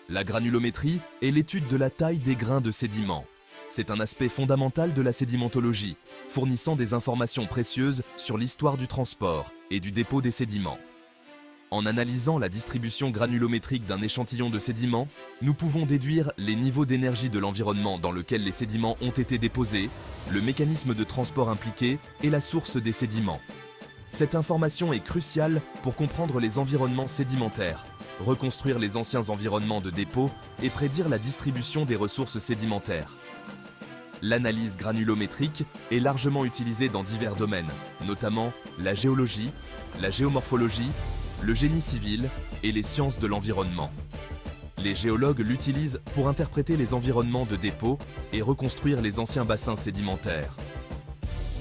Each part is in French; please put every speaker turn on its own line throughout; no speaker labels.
La granulométrie est l'étude de la taille des grains de sédiments. C'est un aspect fondamental de la sédimentologie, fournissant des informations précieuses sur l'histoire du transport et du dépôt des sédiments. En analysant la distribution granulométrique d'un échantillon de sédiments, nous pouvons déduire les niveaux d'énergie de l'environnement dans lequel les sédiments ont été déposés, le mécanisme de transport impliqué et la source des sédiments. Cette information est cruciale pour comprendre les environnements sédimentaires, reconstruire les anciens environnements de dépôt et prédire la distribution des ressources sédimentaires. L'analyse granulométrique est largement utilisée dans divers domaines, notamment la géologie, la géomorphologie, le génie civil et les sciences de l'environnement. Les géologues l'utilisent pour interpréter les environnements de dépôt et reconstruire les anciens bassins sédimentaires.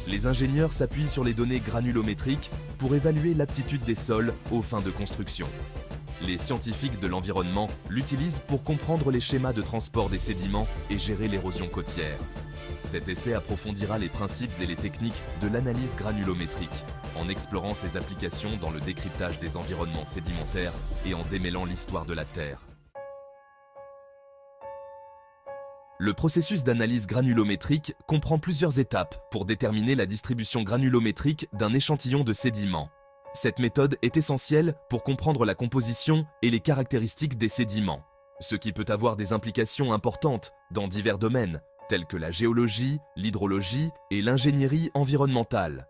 Les ingénieurs s'appuient sur les données granulométriques pour évaluer l'aptitude des sols aux fins de construction. Les scientifiques de l'environnement l'utilisent pour comprendre les schémas de transport des sédiments et gérer l'érosion côtière. Cet essai approfondira les principes et les techniques de l'analyse granulométrique, en explorant ses applications dans le décryptage des environnements sédimentaires et en démêlant l'histoire de la Terre. Le processus d'analyse granulométrique comprend plusieurs étapes pour déterminer la distribution granulométrique d'un échantillon de sédiments. Cette méthode est essentielle pour comprendre la composition et les caractéristiques des sédiments, ce qui peut avoir des implications importantes dans divers domaines, tels que la géologie, l'hydrologie et l'ingénierie environnementale.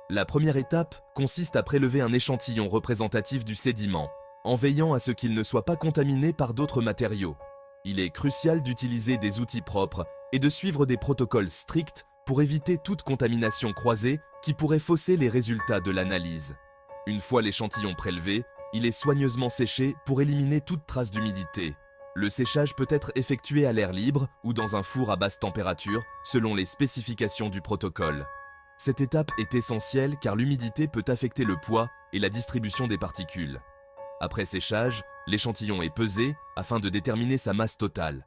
La première étape consiste à prélever un échantillon représentatif du sédiment, en veillant à ce qu'il ne soit pas contaminé par d'autres matériaux. Il est crucial d'utiliser des outils propres et de suivre des protocoles stricts pour éviter toute contamination croisée qui pourrait fausser les résultats de l'analyse. Une fois l'échantillon prélevé, il est soigneusement séché pour éliminer toute trace d'humidité. Le séchage peut être effectué à l'air libre ou dans un four à basse température, selon les spécifications du protocole. Cette étape est essentielle car l'humidité peut affecter le poids et la distribution des particules. Après séchage, l'échantillon est pesé afin de déterminer sa masse totale.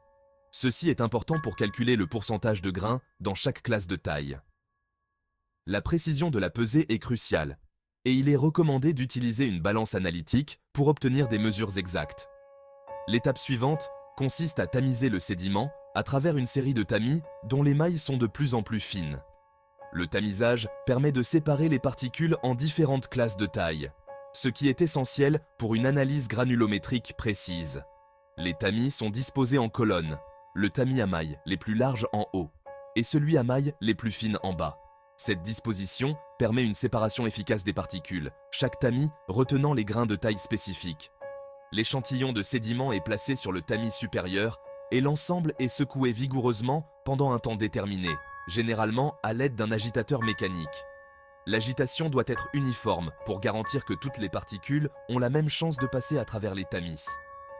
Ceci est important pour calculer le pourcentage de grains dans chaque classe de taille. La précision de la pesée est cruciale, et il est recommandé d'utiliser une balance analytique pour obtenir des mesures exactes. L'étape suivante consiste à tamiser le sédiment à travers une série de tamis dont les mailles sont de plus en plus fines. Le tamisage permet de séparer les particules en différentes classes de taille, ce qui est essentiel pour une analyse granulométrique précise. Les tamis sont disposés en colonnes, le tamis à mailles les plus larges en haut et celui à mailles les plus fines en bas. Cette disposition permet une séparation efficace des particules, chaque tamis retenant les grains de taille spécifique. L'échantillon de sédiment est placé sur le tamis supérieur et l'ensemble est secoué vigoureusement pendant un temps déterminé, généralement à l'aide d'un agitateur mécanique. L'agitation doit être uniforme pour garantir que toutes les particules ont la même chance de passer à travers les tamis.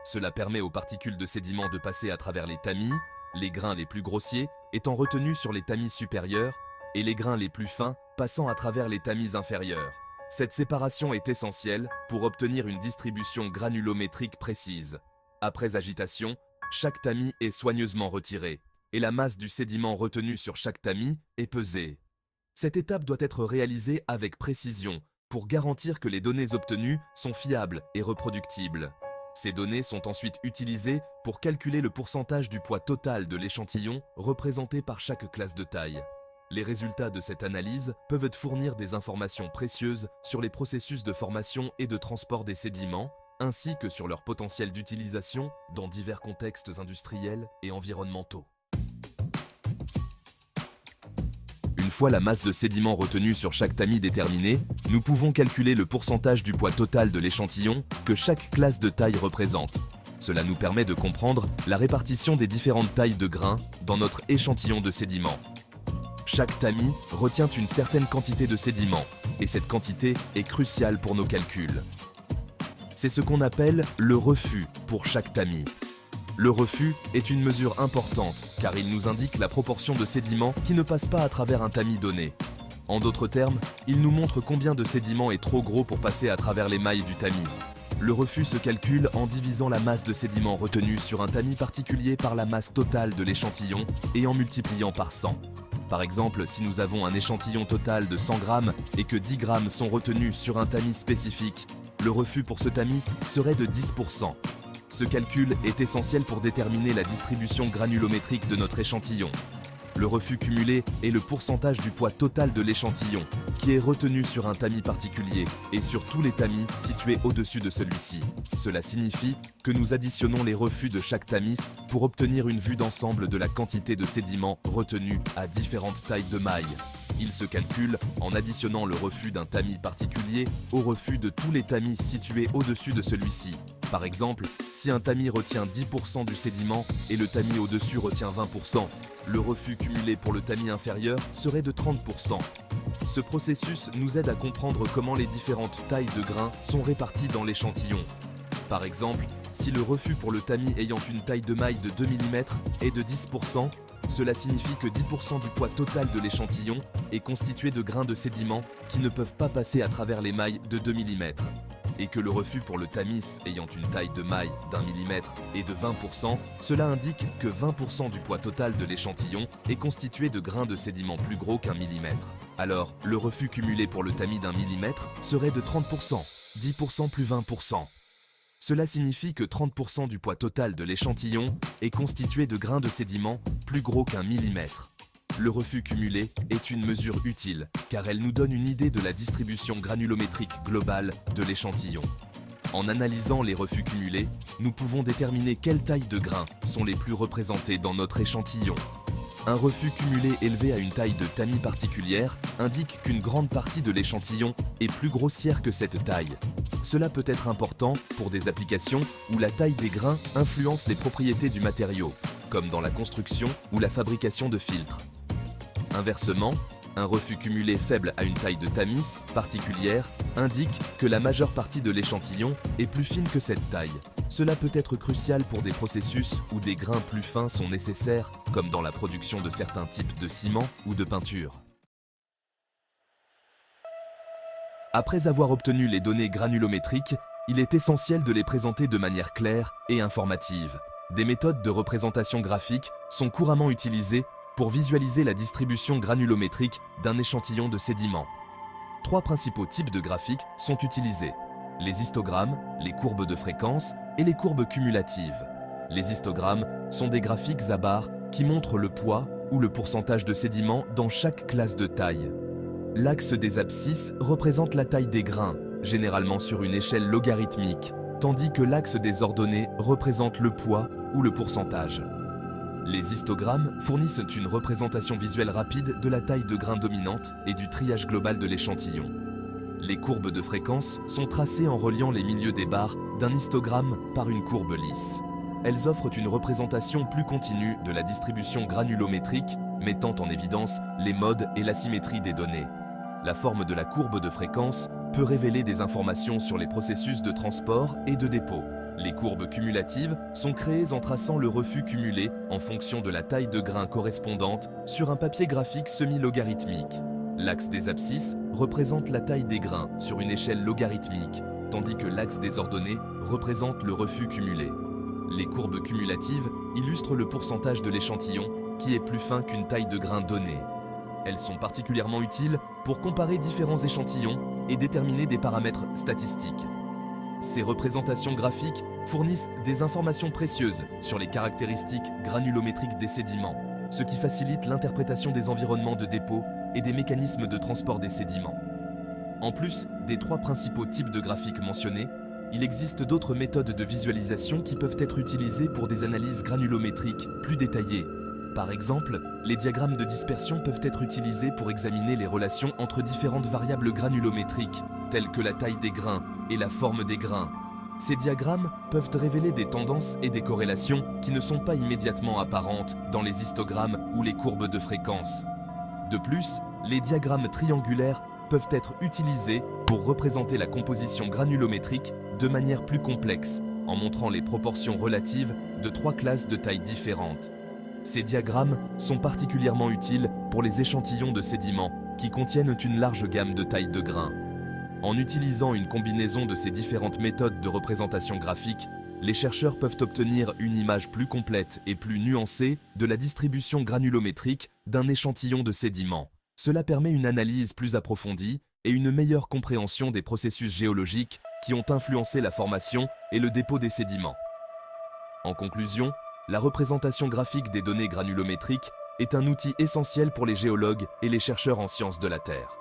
Cela permet aux particules de sédiment de passer à travers les tamis, les grains les plus grossiers étant retenus sur les tamis supérieurs et les grains les plus fins passant à travers les tamis inférieurs. Cette séparation est essentielle pour obtenir une distribution granulométrique précise. Après agitation, chaque tamis est soigneusement retiré et la masse du sédiment retenu sur chaque tamis est pesée. Cette étape doit être réalisée avec précision pour garantir que les données obtenues sont fiables et reproductibles. Ces données sont ensuite utilisées pour calculer le pourcentage du poids total de l'échantillon représenté par chaque classe de taille. Les résultats de cette analyse peuvent fournir des informations précieuses sur les processus de formation et de transport des sédiments, ainsi que sur leur potentiel d'utilisation dans divers contextes industriels et environnementaux. Une fois la masse de sédiments retenue sur chaque tamis déterminée, nous pouvons calculer le pourcentage du poids total de l'échantillon que chaque classe de taille représente. Cela nous permet de comprendre la répartition des différentes tailles de grains dans notre échantillon de sédiments. Chaque tamis retient une certaine quantité de sédiments, et cette quantité est cruciale pour nos calculs. C'est ce qu'on appelle le refus pour chaque tamis. Le refus est une mesure importante car il nous indique la proportion de sédiments qui ne passent pas à travers un tamis donné. En d'autres termes, il nous montre combien de sédiments est trop gros pour passer à travers les mailles du tamis. Le refus se calcule en divisant la masse de sédiments retenue sur un tamis particulier par la masse totale de l'échantillon et en multipliant par 100. Par exemple, si nous avons un échantillon total de 100 grammes et que 10 grammes sont retenus sur un tamis spécifique, le refus pour ce tamis serait de 10%. Ce calcul est essentiel pour déterminer la distribution granulométrique de notre échantillon. Le refus cumulé est le pourcentage du poids total de l'échantillon, qui est retenu sur un tamis particulier et sur tous les tamis situés au-dessus de celui-ci. Cela signifie que nous additionnons les refus de chaque tamis pour obtenir une vue d'ensemble de la quantité de sédiments retenus à différentes tailles de mailles. Il se calcule en additionnant le refus d'un tamis particulier au refus de tous les tamis situés au-dessus de celui-ci. Par exemple, si un tamis retient 10% du sédiment et le tamis au-dessus retient 20%, le refus cumulé pour le tamis inférieur serait de 30%. Ce processus nous aide à comprendre comment les différentes tailles de grains sont réparties dans l'échantillon. Par exemple, si le refus pour le tamis ayant une taille de maille de 2 mm est de 10%, cela signifie que 10% du poids total de l'échantillon est constitué de grains de sédiments qui ne peuvent pas passer à travers les mailles de 2 mm. Et que le refus pour le tamis ayant une taille de maille d'1 mm est de 20%, cela indique que 20% du poids total de l'échantillon est constitué de grains de sédiments plus gros qu'1 mm. Alors, le refus cumulé pour le tamis d'1 mm serait de 30%, 10% plus 20%. Cela signifie que 30% du poids total de l'échantillon est constitué de grains de sédiments plus gros qu'1 mm. Le refus cumulé est une mesure utile, car elle nous donne une idée de la distribution granulométrique globale de l'échantillon. En analysant les refus cumulés, nous pouvons déterminer quelles tailles de grains sont les plus représentées dans notre échantillon. Un refus cumulé élevé à une taille de tamis particulière indique qu'une grande partie de l'échantillon est plus grossière que cette taille. Cela peut être important pour des applications où la taille des grains influence les propriétés du matériau, comme dans la construction ou la fabrication de filtres. Inversement, un refus cumulé faible à une taille de tamis particulière indique que la majeure partie de l'échantillon est plus fine que cette taille. Cela peut être crucial pour des processus où des grains plus fins sont nécessaires, comme dans la production de certains types de ciment ou de peinture. Après avoir obtenu les données granulométriques, il est essentiel de les présenter de manière claire et informative. Des méthodes de représentation graphique sont couramment utilisées pour visualiser la distribution granulométrique d'un échantillon de sédiments. Trois principaux types de graphiques sont utilisés: les histogrammes, les courbes de fréquence et les courbes cumulatives. Les histogrammes sont des graphiques à barres qui montrent le poids ou le pourcentage de sédiments dans chaque classe de taille. L'axe des abscisses représente la taille des grains, généralement sur une échelle logarithmique, tandis que l'axe des ordonnées représente le poids ou le pourcentage. Les histogrammes fournissent une représentation visuelle rapide de la taille de grain dominante et du triage global de l'échantillon. Les courbes de fréquence sont tracées en reliant les milieux des barres d'un histogramme par une courbe lisse. Elles offrent une représentation plus continue de la distribution granulométrique, mettant en évidence les modes et la symétrie des données. La forme de la courbe de fréquence peut révéler des informations sur les processus de transport et de dépôt. Les courbes cumulatives sont créées en traçant le refus cumulé en fonction de la taille de grain correspondante sur un papier graphique semi-logarithmique. L'axe des abscisses représente la taille des grains sur une échelle logarithmique, tandis que l'axe des ordonnées représente le refus cumulé. Les courbes cumulatives illustrent le pourcentage de l'échantillon qui est plus fin qu'une taille de grain donnée. Elles sont particulièrement utiles pour comparer différents échantillons et déterminer des paramètres statistiques. Ces représentations graphiques fournissent des informations précieuses sur les caractéristiques granulométriques des sédiments, ce qui facilite l'interprétation des environnements de dépôt et des mécanismes de transport des sédiments. En plus des trois principaux types de graphiques mentionnés, il existe d'autres méthodes de visualisation qui peuvent être utilisées pour des analyses granulométriques plus détaillées. Par exemple, les diagrammes de dispersion peuvent être utilisés pour examiner les relations entre différentes variables granulométriques, telles que la taille des grains et la forme des grains. Ces diagrammes peuvent révéler des tendances et des corrélations qui ne sont pas immédiatement apparentes dans les histogrammes ou les courbes de fréquence. De plus, les diagrammes triangulaires peuvent être utilisés pour représenter la composition granulométrique de manière plus complexe, en montrant les proportions relatives de trois classes de tailles différentes. Ces diagrammes sont particulièrement utiles pour les échantillons de sédiments qui contiennent une large gamme de tailles de grains. En utilisant une combinaison de ces différentes méthodes de représentation graphique, les chercheurs peuvent obtenir une image plus complète et plus nuancée de la distribution granulométrique d'un échantillon de sédiments. Cela permet une analyse plus approfondie et une meilleure compréhension des processus géologiques qui ont influencé la formation et le dépôt des sédiments. En conclusion, la représentation graphique des données granulométriques est un outil essentiel pour les géologues et les chercheurs en sciences de la Terre.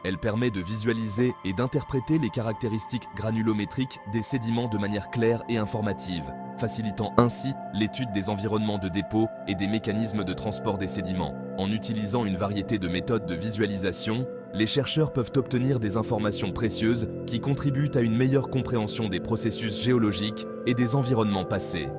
Elle permet de visualiser et d'interpréter les caractéristiques granulométriques des sédiments de manière claire et informative, facilitant ainsi l'étude des environnements de dépôt et des mécanismes de transport des sédiments. En utilisant une variété de méthodes de visualisation, les chercheurs peuvent obtenir des informations précieuses qui contribuent à une meilleure compréhension des processus géologiques et des environnements passés.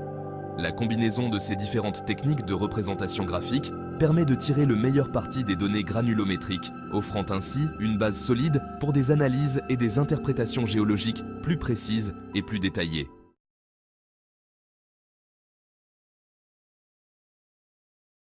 La combinaison de ces différentes techniques de représentation graphique permet de tirer le meilleur parti des données granulométriques, offrant ainsi une base solide pour des analyses et des interprétations géologiques plus précises et plus détaillées.